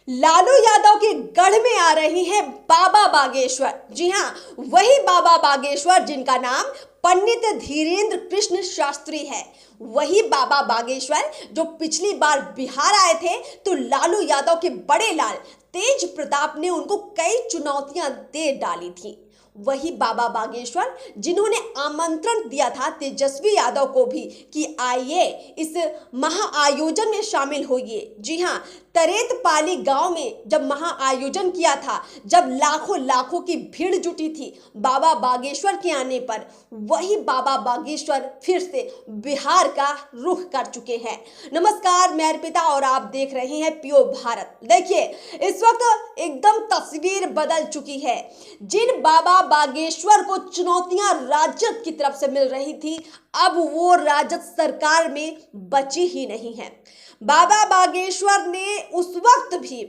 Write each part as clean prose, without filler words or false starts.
लालू यादव के गढ़ में आ रही है बाबा बागेश्वर। जी हाँ, वही बाबा बागेश्वर जिनका नाम पंडित धीरेन्द्र कृष्ण शास्त्री है। वही बाबा बागेश्वर जो पिछली बार बिहार आए थे तो लालू यादव के बड़े लाल तेज प्रताप ने उनको कई चुनौतियां दे डाली थी। वही बाबा बागेश्वर जिन्होंने आमंत्रण दिया था तेजस्वी यादव को भी कि आइए इस महाआयोजन में शामिल होइए। जी हाँ, तरेतपाली गांव में जब महाआयोजन किया था, जब लाखों लाखों की भीड़ जुटी थी बाबा बागेश्वर के आने पर, वही बाबा बागेश्वर फिर से बिहार का रुख कर चुके हैं। नमस्कार, मैं अर्पिता और आप देख रहे हैं पियो भारत। देखिए, इस वक्त एकदम तस्वीर बदल चुकी है। जिन बाबा बागेश्वर को चुनौतियां राजद की तरफ से मिल रही थी, अब वो राजद सरकार में बची ही नहीं है। बाबा बागेश्वर ने उस वक्त भी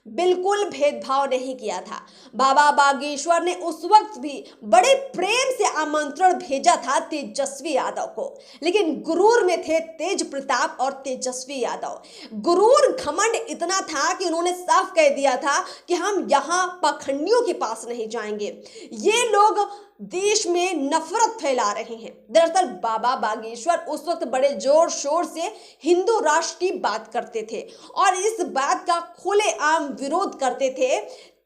बिल्कुल भेदभाव नहीं किया था। बाबा बागेश्वर ने उस वक्त भी बड़े प्रेम से आमंत्रण भेजा था तेजस्वी यादव को, लेकिन गुरूर में थे तेज प्रताप और तेजस्वी यादव। गुरूर घमंड इतना था कि उन्होंने साफ कह दिया था कि हम यहाँ पाखंडियों के पास नहीं जाएंगे। ये लोग देश में नफरत फैला रहे हैं। दरअसल बाबा बागेश्वर उस वक्त बड़े जोर शोर से हिंदू राष्ट्र की बात करते थे और इस बात का खुलेआम विरोध करते थे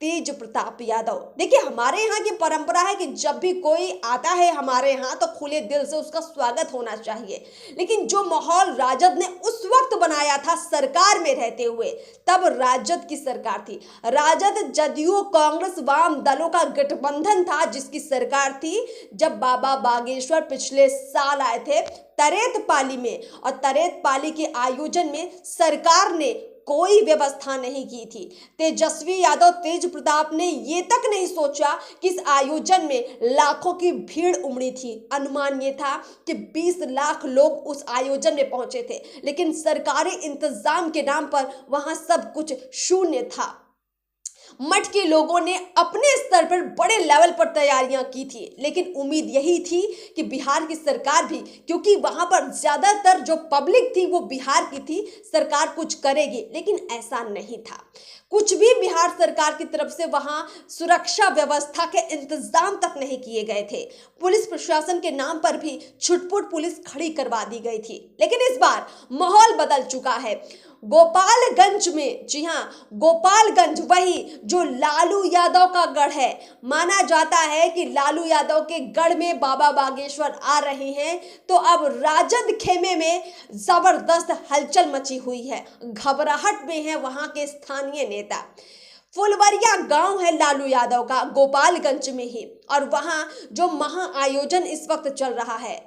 तेज प्रताप यादव। देखिए, हमारे यहाँ की परंपरा है कि जब भी कोई आता है हमारे यहाँ तो खुले दिल से उसका स्वागत होना चाहिए, लेकिन जो माहौल राजद ने उस वक्त बनाया था सरकार में रहते हुए, तब राजद की सरकार थी। राजद जदयू कांग्रेस वाम दलों का गठबंधन था जिसकी सरकार थी जब बाबा बागेश्वर पिछले साल आए थे तरेतपाली में, और तरेतपाली के आयोजन में सरकार ने कोई व्यवस्था नहीं की थी। तेजस्वी यादव तेज प्रताप ने ये तक नहीं सोचा कि इस आयोजन में लाखों की भीड़ उमड़ी थी। अनुमान ये था कि 20 लाख लोग उस आयोजन में पहुंचे थे, लेकिन सरकारी इंतजाम के नाम पर वहां सब कुछ शून्य था। मठ के लोगों ने अपने स्तर पर बड़े लेवल पर तैयारियां की थी, लेकिन उम्मीद यही थी कि बिहार की सरकार भी, क्योंकि वहां पर ज्यादातर जो पब्लिक थी वो बिहार की थी, सरकार कुछ करेगी, लेकिन ऐसा नहीं था। कुछ भी बिहार सरकार की तरफ से वहां सुरक्षा व्यवस्था के इंतजाम तक नहीं किए गए थे। पुलिस प्रशासन के नाम पर भी छुटपुट पुलिस खड़ी करवा दी गई थी। लेकिन इस बार माहौल बदल चुका है। गोपालगंज में, जी हाँ, गोपालगंज वही जो लालू यादव का गढ़ है, माना जाता है कि लालू यादव के गढ़ में बाबा बागेश्वर आ रहे हैं, तो अब राजद खेमे में जबरदस्त हलचल मची हुई है। घबराहट में है वहां के स्थानीय नेता। फुलवरिया गांव है लालू यादव का गोपालगंज में ही, और वहां जो महाआयोजन इस वक्त चल रहा है,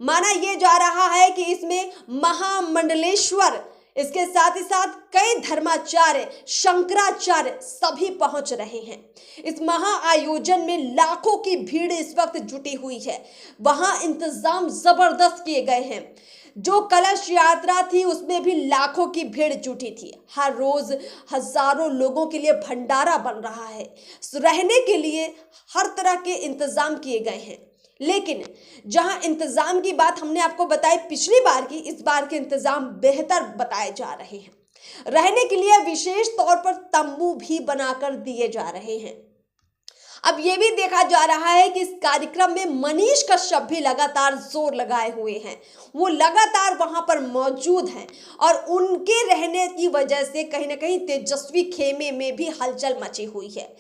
माना यह जा रहा है कि इसमें महामंडलेश्वर, इसके साथ ही साथ कई धर्माचार्य, शंकराचार्य सभी पहुंच रहे हैं। इस महाआयोजन में लाखों की भीड़ इस वक्त जुटी हुई है। वहां इंतजाम जबरदस्त किए गए हैं। जो कलश यात्रा थी उसमें भी लाखों की भीड़ जुटी थी। हर रोज हजारों लोगों के लिए भंडारा बन रहा है। रहने के लिए हर तरह के इंतजाम किए गए हैं। लेकिन जहां इंतजाम की बात हमने आपको बताई पिछली बार की, इस बार के इंतजाम बेहतर बताए जा रहे हैं। रहने के लिए विशेष तौर पर तंबू भी बनाकर दिए जा रहे हैं। अब यह भी देखा जा रहा है कि इस कार्यक्रम में मनीष कश्यप भी लगातार जोर लगाए हुए हैं। वो लगातार वहां पर मौजूद हैं और उनके रहने की वजह से कहीं ना कहीं तेजस्वी खेमे में भी हलचल मची हुई है।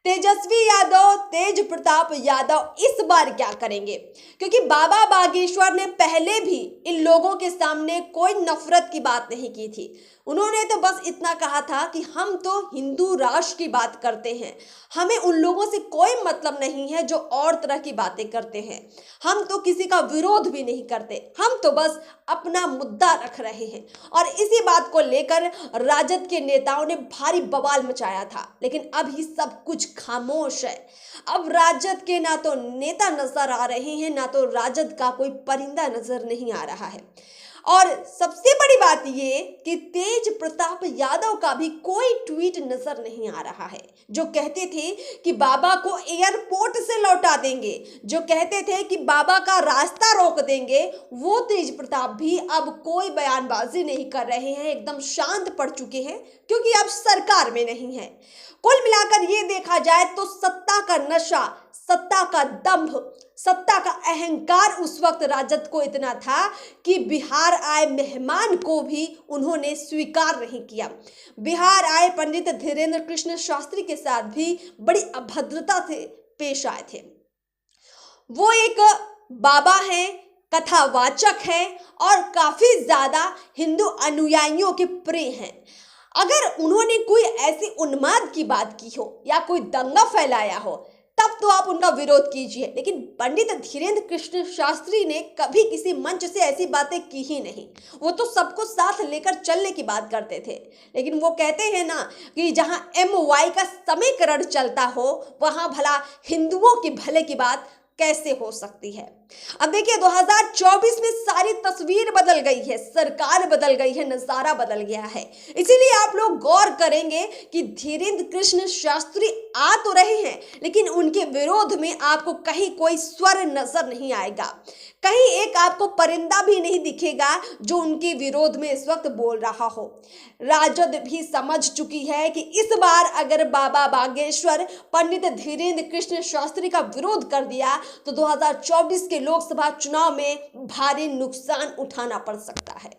तेजस्वी यादव, तेज प्रताप यादव इस बार क्या करेंगे? क्योंकि बाबा बागेश्वर ने पहले भी इन लोगों के सामने कोई नफरत की बात नहीं की थी। उन्होंने तो बस इतना कहा था कि हम तो हिंदू राष्ट्र की बात करते हैं, हमें उन लोगों से कोई मतलब नहीं है जो और तरह की बातें करते हैं। हम तो किसी का विरोध भी नहीं करते, हम तो बस अपना मुद्दा रख रहे हैं। और इसी बात को लेकर राजद के नेताओं ने भारी बवाल मचाया था, लेकिन अब ही सब कुछ खामोश है। अब राजद के ना तो नेता नजर आ रहे हैं, ना तो राजद का कोई परिंदा नजर नहीं आ रहा है। और सबसे बड़ी बात ये कि तेज प्रताप यादव का भी कोई ट्वीट नजर नहीं आ रहा है। जो कहते थे कि बाबा को एयरपोर्ट से लौटा देंगे, जो कहते थे कि बाबा का रास्ता रोक देंगे, वो तेज प्रताप भी अब कोई बयानबाजी नहीं कर रहे हैं, एकदम शांत पड़ चुके हैं क्योंकि अब सरकार में नहीं है। कुल मिलाकर ये देखा जाए तो सत्ता का नशा, सत्ता का दंभ, सत्ता का अहंकार उस वक्त राजद को इतना था कि बिहार आए मेहमान को भी उन्होंने स्वीकार नहीं किया। बिहार आए पंडित धीरेन्द्र कृष्ण शास्त्री के साथ भी बड़ी अभद्रता से पेश आए थे। वो एक बाबा हैं, कथावाचक हैं और काफी ज्यादा हिंदू अनुयायियों के प्रिय हैं। अगर उन्होंने कोई ऐसी उन्माद की बात की हो या कोई दंगा फैलाया हो तब तो आप उनका विरोध कीजिए, लेकिन पंडित धीरेन्द्र कृष्ण शास्त्री ने कभी किसी मंच से ऐसी बातें की ही नहीं। वो तो सबको साथ लेकर चलने की बात करते थे, लेकिन वो कहते हैं ना कि जहां MY का समीकरण चलता हो वहां भला हिंदुओं की भले की बात कैसे हो सकती है। अब देखिए 2024 में सारी तस्वीर बदल गई है, सरकार बदल गई है, नजारा बदल गया है। इसीलिए आप लोग गौर करेंगे कि धीरेन्द्र कृष्ण शास्त्री आ तो रहे हैं लेकिन उनके विरोध में आपको कहीं कोई स्वर नजर नहीं आएगा, कहीं एक आपको परिंदा भी नहीं दिखेगा जो उनके विरोध में इस वक्त बोल रहा हो। राजद भी समझ चुकी है कि इस बार अगर बाबा बागेश्वर पंडित धीरेन्द्र कृष्ण शास्त्री का विरोध कर दिया तो 2024 के लोकसभा चुनाव में भारी नुकसान उठाना पड़ सकता है।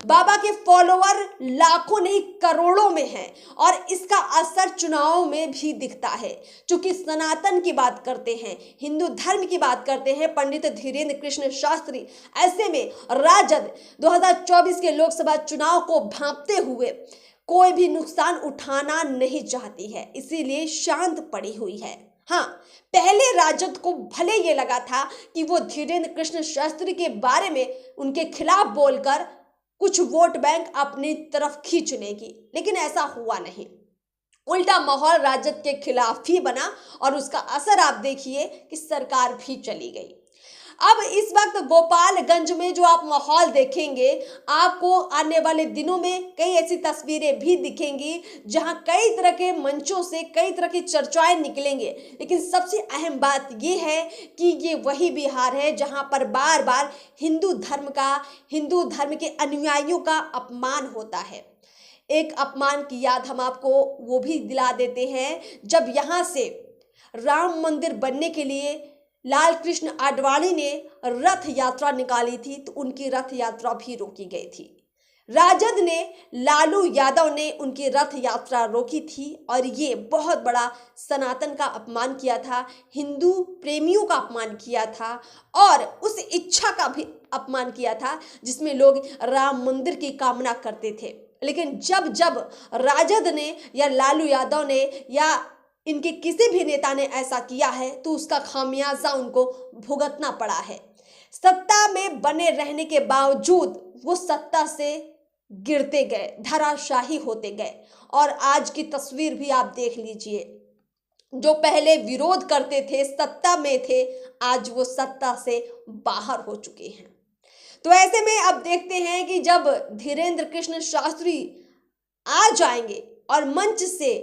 बाबा के फॉलोअर लाखों नहीं करोड़ों में हैं और इसका असर चुनावों में भी दिखता है। क्योंकि सनातन की बात करते हैं, हिंदू धर्म की बात करते हैं पंडित धीरेन्द्र कृष्ण शास्त्री, ऐसे में राजद 2024 के लोकसभा चुनाव को भांपते हुए कोई भी नुकसान उठाना नहीं चाहती है, इसीलिए शांत पड़ी हुई है। हाँ, पहले राजद को भले ये लगा था कि वो धीरेन्द्र कृष्ण शास्त्री के बारे में उनके खिलाफ बोलकर कुछ वोट बैंक अपनी तरफ खींच लेगी, लेकिन ऐसा हुआ नहीं। उल्टा माहौल राजद के खिलाफ ही बना और उसका असर आप देखिए कि सरकार भी चली गई। अब इस वक्त गोपालगंज में जो आप माहौल देखेंगे, आपको आने वाले दिनों में कई ऐसी तस्वीरें भी दिखेंगी जहां कई तरह के मंचों से कई तरह की चर्चाएं निकलेंगे, लेकिन सबसे अहम बात यह है कि ये वही बिहार है जहां पर बार बार हिंदू धर्म के अनुयायियों का अपमान होता है। एक अपमान की याद हम आपको वो भी दिला देते हैं जब यहां से राम मंदिर बनने के लिए लाल कृष्ण आडवाणी ने रथ यात्रा निकाली थी तो उनकी रथ यात्रा भी रोकी गई थी। राजद ने, लालू यादव ने उनकी रथ यात्रा रोकी थी और ये बहुत बड़ा सनातन का अपमान किया था, हिंदू प्रेमियों का अपमान किया था और उस इच्छा का भी अपमान किया था जिसमें लोग राम मंदिर की कामना करते थे। लेकिन जब जब राजद ने या लालू यादव ने या इनके किसी भी नेता ने ऐसा किया है तो उसका खामियाजा उनको भुगतना पड़ा है। सत्ता में बने रहने के बावजूद वो सत्ता से गिरते गए, धराशाही होते गए और आज की तस्वीर भी आप देख लीजिए। जो पहले विरोध करते थे, सत्ता में थे, आज वो सत्ता से बाहर हो चुके हैं। तो ऐसे में अब देखते हैं कि जब धीरेन्द्र कृष्ण शास्त्री आ जाएंगे और मंच से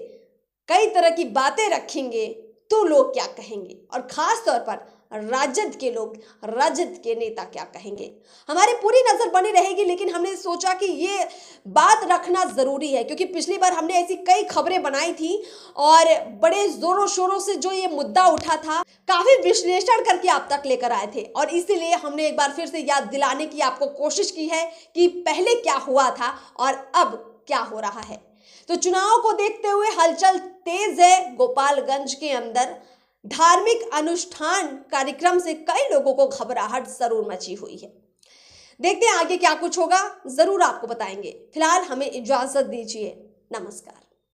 कई तरह की बातें रखेंगे तो लोग क्या कहेंगे और खास तौर पर राजद के लोग, राजद के नेता क्या कहेंगे। हमारी पूरी नजर बनी रहेगी, लेकिन हमने सोचा कि ये बात रखना जरूरी है क्योंकि पिछली बार हमने ऐसी कई खबरें बनाई थी और बड़े जोरों शोरों से जो ये मुद्दा उठा था, काफी विश्लेषण करके आप तक लेकर आए थे और इसीलिए हमने एक बार फिर से याद दिलाने की आपको कोशिश की है कि पहले क्या हुआ था और अब क्या हो रहा है। तो चुनाव को देखते हुए हलचल तेज है। गोपालगंज के अंदर धार्मिक अनुष्ठान कार्यक्रम से कई लोगों को घबराहट जरूर मची हुई है। देखते हैं आगे क्या कुछ होगा, जरूर आपको बताएंगे। फिलहाल हमें इजाजत दीजिए, नमस्कार।